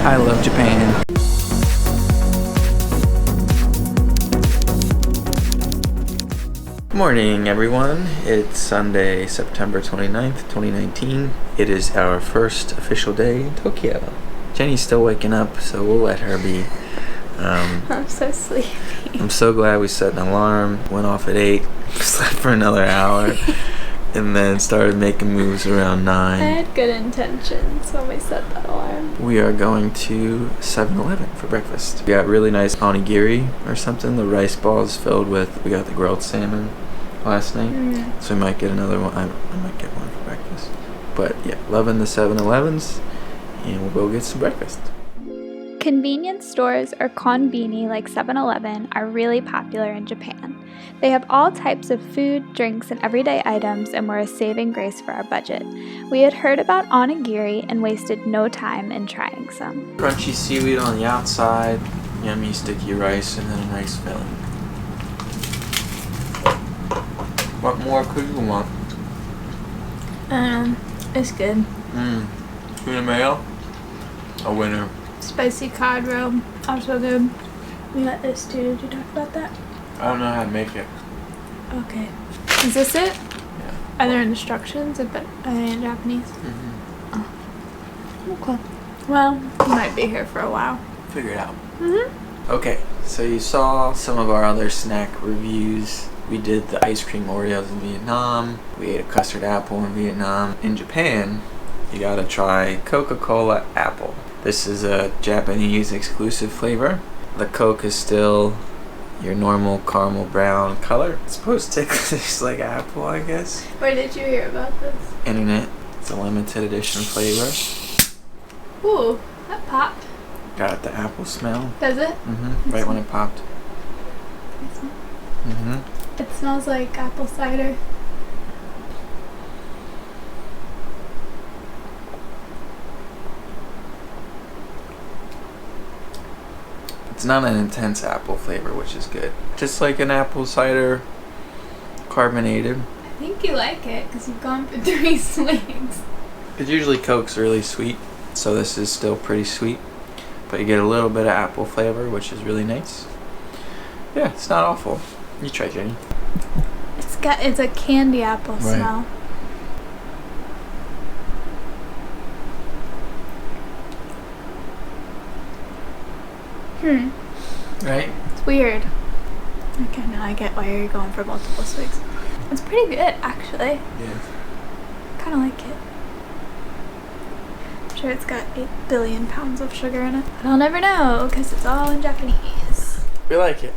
I love Japan. Good morning, everyone. It's Sunday, September 29th, 2019. It is our first official day in Tokyo. Jenny's still waking up, so we'll let her be. I'm so sleepy. I'm so glad we set an alarm, went off at 8, slept for another hour, and then started making moves around 9. I had good intentions when we set that alarm. We are going to 7-Eleven for breakfast. We got really nice onigiri or something. The rice balls filled with, we got the grilled salmon last night. So we might get another one. I might get one for breakfast. But yeah, loving the 7-Elevens, and we'll go get some breakfast. Convenience stores or konbini like 7-Eleven are really popular in Japan. They have all types of food, drinks, and everyday items and were a saving grace for our budget. We had heard about onigiri and wasted no time in trying some. Crunchy seaweed on the outside, yummy sticky rice, and then a nice filling. What more could you want? It's good. Tuna mayo? A winner. Spicy cod roe, also good. We got this too. Did you talk about that? I don't know how to make it. Okay. Is this it? Yeah. Are there instructions in Japanese? Oh. Okay. Well, we might be here for a while. Figure it out. Okay, so you saw some of our other snack reviews. We did the ice cream Oreos in Vietnam. We ate a custard apple in Vietnam. In Japan, you gotta try Coca-Cola apple. This is a Japanese exclusive flavor. The Coke is still your normal caramel brown color. It's supposed to taste like apple, I guess. Where did you hear about this? Internet. It's a limited edition flavor. Ooh, that popped. Got the apple smell. Does it? Right when it popped. It smells like apple cider. It's not an intense apple flavor, which is good. Just like an apple cider, carbonated. I think you like it because you've gone for 3 swings. Because usually Coke's really sweet, so this is still pretty sweet. But you get a little bit of apple flavor, which is really nice. Yeah, it's not awful. You try, Jenny. It's a candy apple smell. Right? It's weird. Okay, now I get why you're going for multiple swigs. It's pretty good, actually. Yeah. Kind of like it. I'm sure it's got 8 billion pounds of sugar in it. But I'll never know, because it's all in Japanese. We like it.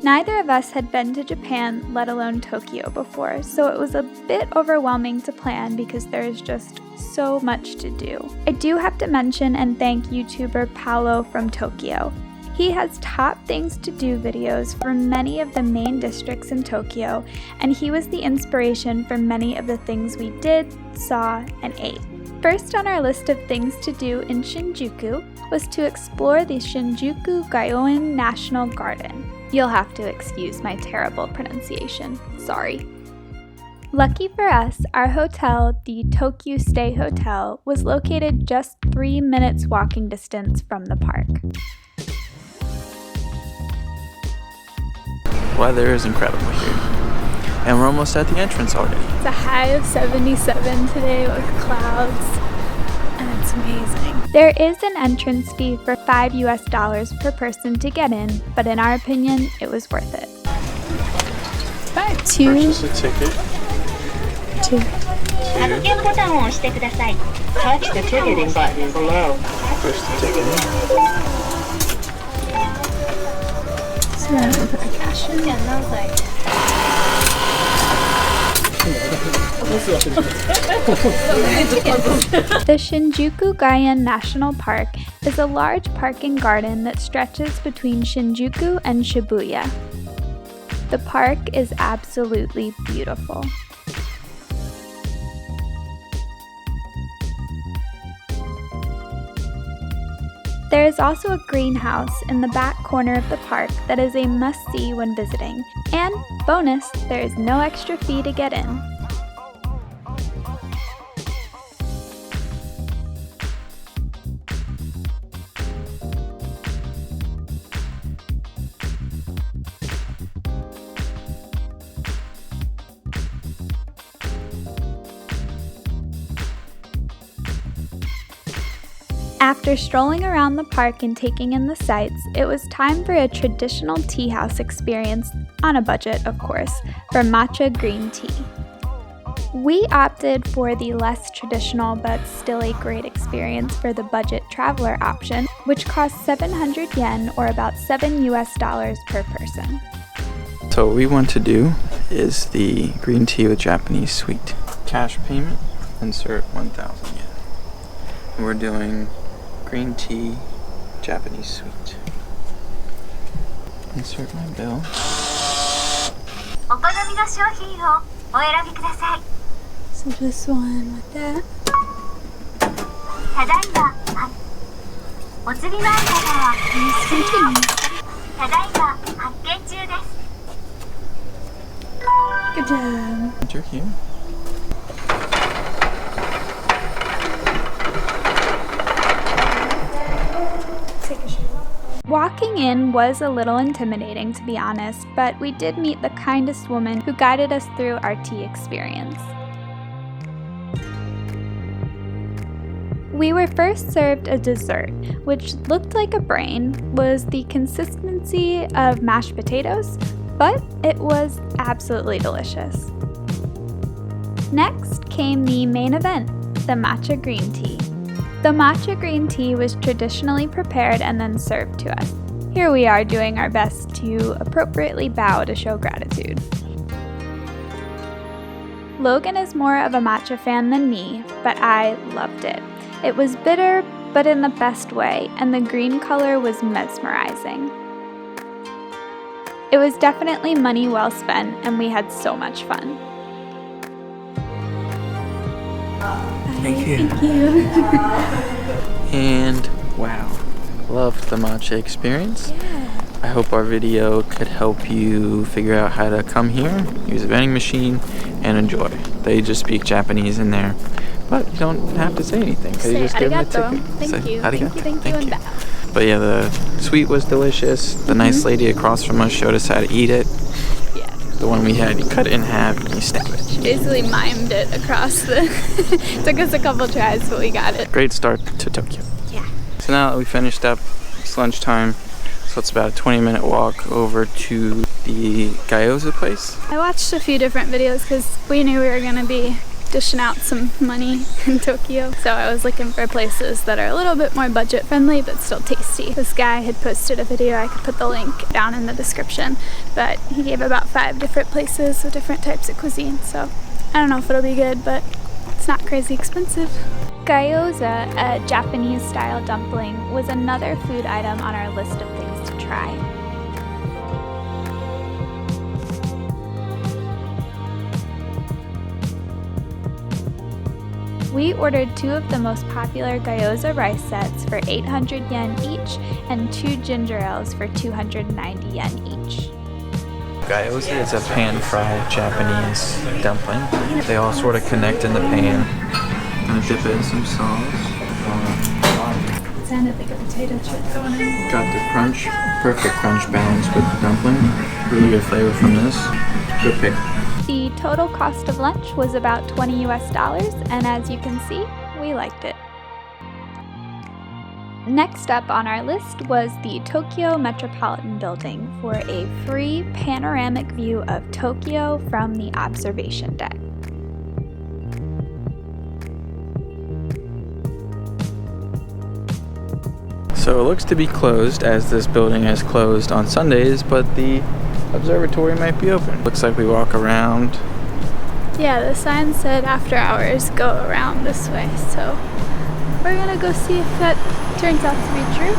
Neither of us had been to Japan, let alone Tokyo, before, so it was a bit overwhelming to plan because there is just so much to do. I do have to mention and thank YouTuber Paolo from Tokyo. He has top things to do videos for many of the main districts in Tokyo, and he was the inspiration for many of the things we did, saw, and ate. First on our list of things to do in Shinjuku was to explore the Shinjuku Gyoen National Garden. You'll have to excuse my terrible pronunciation. Sorry. Lucky for us, our hotel, the Tokyo Stay Hotel, was located just 3 minutes walking distance from the park. Weather is incredible here. And we're almost at the entrance already. It's a high of 77 today with clouds, and it's amazing. There is an entrance fee for $5 per person to get in, but in our opinion, it was worth it. Purchase a ticket. 2. Touch the ticketing button below. Push the ticket in. So I'm gonna put the cash in. Yeah, and I was like... The Shinjuku Gyoen National Park is a large parking garden that stretches between Shinjuku and Shibuya. The park is absolutely beautiful. There is also a greenhouse in the back corner of the park that is a must-see when visiting. And bonus, there is no extra fee to get in. After strolling around the park and taking in the sights, it was time for a traditional tea house experience, on a budget of course, for Matcha Green Tea. We opted for the less traditional but still a great experience for the budget traveler option, which cost 700 yen or about $7 per person. So what we want to do is the green tea with Japanese sweet. Cash payment, insert 1,000 yen. And we're doing green tea, Japanese sweet. Insert my bill. お好みの商品をお選びください。 So this one with that. ただいま、お釣りのある方はただいま発見中です。 Good job. Enter here. Walking in was a little intimidating, to be honest, but we did meet the kindest woman who guided us through our tea experience. We were first served a dessert, which looked like a brain, was the consistency of mashed potatoes, but it was absolutely delicious. Next came the main event, the matcha green tea. The matcha green tea was traditionally prepared and then served to us. Here we are doing our best to appropriately bow to show gratitude. Logan is more of a matcha fan than me, but I loved it. It was bitter, but in the best way, and the green color was mesmerizing. It was definitely money well spent, and we had so much fun. Thank you. And wow, loved the matcha experience. Yeah. I hope our video could help you figure out how to come here, use a vending machine, and enjoy. They just speak Japanese in there, but you don't have to say anything. You just give them a ticket. Thank you, Thank you. and bow. But yeah, the sweet was delicious. The nice lady across from us showed us how to eat it. Yeah. The one we had, you cut it in half and you stab it. She basically mimed it across the... Took us a couple tries, but we got it. Great start to Tokyo. Yeah. So now that we finished up, it's lunchtime. So it's about a 20-minute walk over to the Gyoza place. I watched a few different videos because we knew we were going to be dishing out some money in Tokyo. So I was looking for places that are a little bit more budget friendly but still tasty. This guy had posted a video, I could put the link down in the description, but he gave about 5 different places with different types of cuisine. So I don't know if it'll be good, but it's not crazy expensive. Gyoza, a Japanese style dumpling, was another food item on our list of things to try. We ordered 2 of the most popular gyoza rice sets for 800 yen each and 2 ginger ales for 290 yen each. Gyoza is a pan-fried Japanese dumpling. They all sort of connect in the pan. Gonna dip it in some sauce. It sounded like a potato chip going in. Got the crunch, perfect crunch balance with the dumpling. Really good flavor from this. Good pick. The total cost of lunch was about $20 US, and as you can see, we liked it. Next up on our list was the Tokyo Metropolitan Building for a free panoramic view of Tokyo from the observation deck. So it looks to be closed, as this building is closed on Sundays, but the observatory might be open. Looks like we walk around. Yeah, the sign said after hours go around this way, so we're gonna go see if that turns out to be true,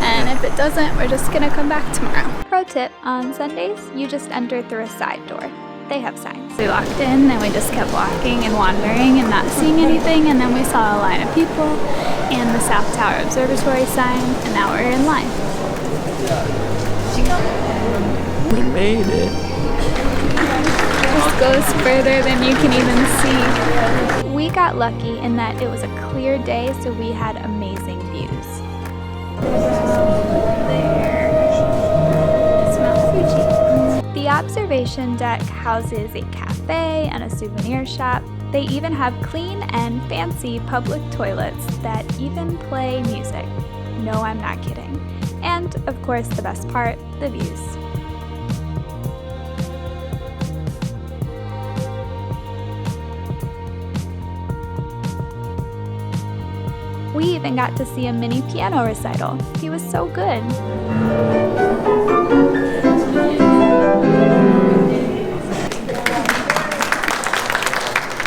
and if it doesn't, we're just gonna come back tomorrow. Pro tip, on Sundays, you just enter through a side door. They have signs. We walked in and we just kept walking and wandering and not seeing anything, and then we saw a line of people and the South Tower Observatory sign, and now we're in line. We made it. Just goes further than you can even see. We got lucky in that it was a clear day, so we had amazing views. Smell Fuji. The observation deck houses a cafe and a souvenir shop. They even have clean and fancy public toilets that even play music. No, I'm not kidding. And, of course, the best part, the views. We even got to see a mini piano recital. He was so good.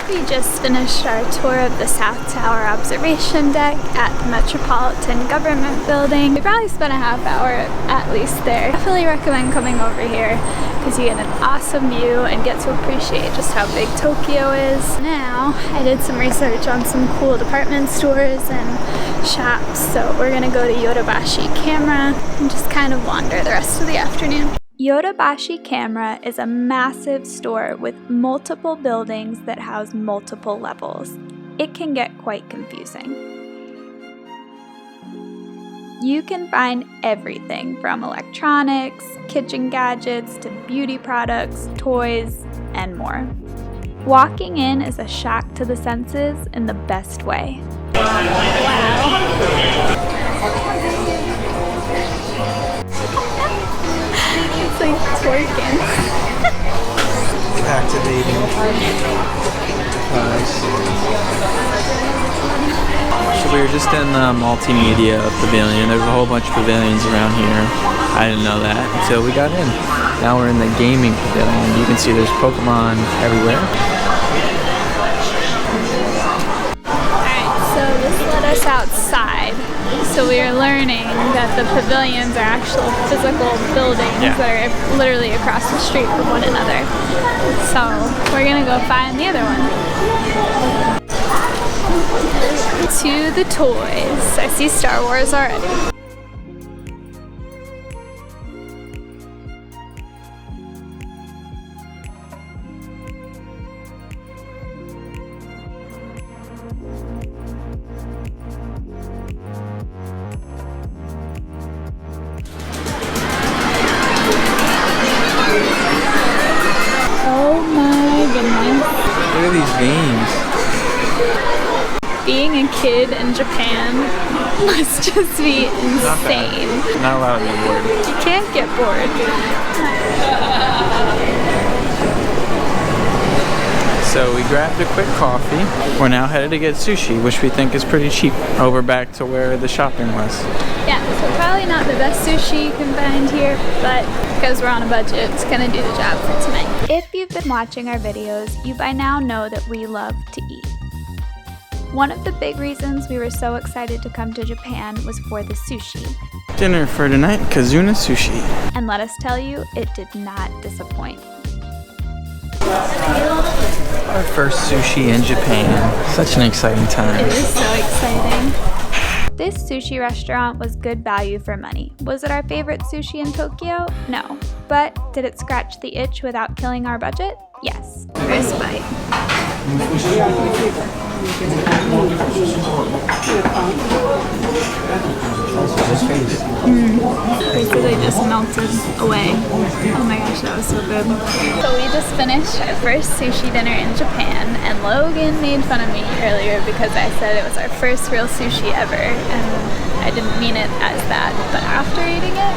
We just finished our tour of the South Tower observation deck at the Metropolitan Government Building. We probably spent a half hour at least there. Definitely recommend coming over here because you get an awesome view and get to appreciate just how big Tokyo is. Now, I did some research on some cool department stores and shops, so we're gonna go to Yodobashi Camera and just kind of wander the rest of the afternoon. Yodobashi Camera is a massive store with multiple buildings that house multiple levels. It can get quite confusing. You can find everything from electronics, kitchen gadgets, to beauty products, toys, and more. Walking in is a shock to the senses in the best way. Wow. It's like twerking. Activating. Nice. So we were just in the multimedia pavilion. There's a whole bunch of pavilions around here. I didn't know that until we got in. Now we're in the gaming pavilion. You can see there's Pokemon everywhere. Alright, so this led us outside. So we are learning that the pavilions are actual physical buildings that are literally across the street from one another. So we're gonna go find the other one. To the toys. I see Star Wars already. Oh my goodness. Look at these games. Being a kid in Japan must just be insane. Not allowed to be bored. You can't get bored. So we grabbed a quick coffee. We're now headed to get sushi, which we think is pretty cheap, over back to where the shopping was. Yeah, so probably not the best sushi you can find here, but because we're on a budget, it's gonna do the job for tonight. If you've been watching our videos, you by now know that we love to eat. One of the big reasons we were so excited to come to Japan was for the sushi. Dinner for tonight, Kizuna sushi. And let us tell you, it did not disappoint. Our first sushi in Japan. Such an exciting time. It is so exciting. This sushi restaurant was good value for money. Was it our favorite sushi in Tokyo? No. But did it scratch the itch without killing our budget? Yes. First bite. Basically just melted away. Oh my gosh, that was so good. So we just finished our first sushi dinner in Japan, and Logan made fun of me earlier because I said it was our first real sushi ever, and I didn't mean it as that, but after eating it,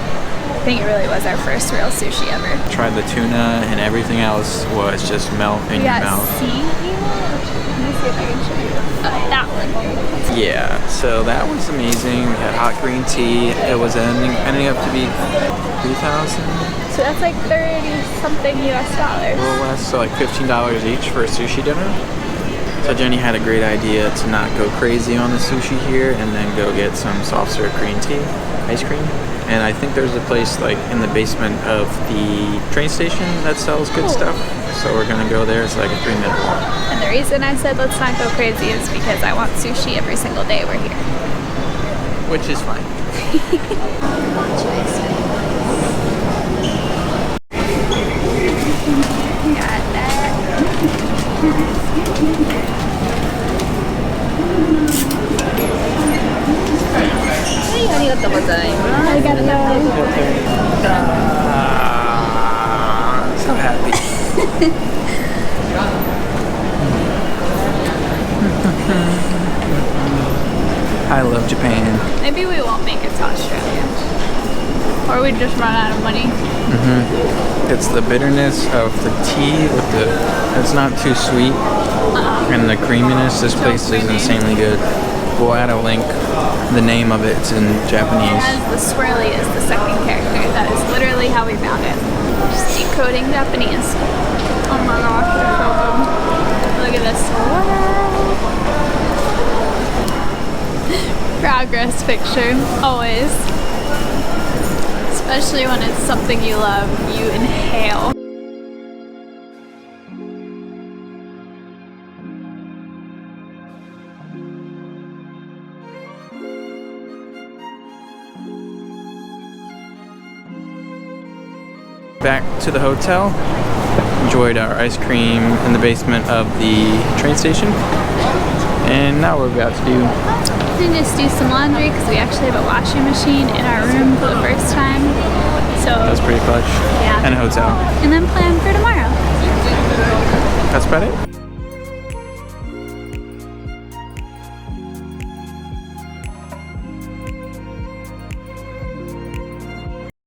I think it really was our first real sushi ever. Tried the tuna, and everything else was just melt in your mouth. Let me see if I can show you. That one. Yeah, so that was amazing. We had hot green tea. It was ending up to be 3,000. So that's like 30 something US dollars. A little less, so like $15 each for a sushi dinner. So Jenny had a great idea to not go crazy on the sushi here and then go get some soft serve green tea, ice cream. And I think there's a place like in the basement of the train station that sells good stuff. So we're gonna go there. It's like a 3-minute walk. And the reason I said let's not go crazy is because I want sushi every single day we're here. Which is fine. Got that. So happy. I love Japan. Maybe we won't make it to Australia. Or we just run out of money. It's the bitterness of the tea with the, it's not too sweet. And the creaminess, this place is insanely good. We'll add a link. The name of it's in Japanese. As the swirly is the second character. That is literally how we found it. Just decoding Japanese. Oh my gosh, it's so good. Look at this. Progress picture, always. Especially when it's something you love, you inhale. Back to the hotel. Enjoyed our ice cream in the basement of the train station. And now we're about to do... And just do some laundry because we actually have a washing machine in our room for the first time. So That's pretty clutch. Yeah. And a hotel. And then plan for tomorrow. That's about it.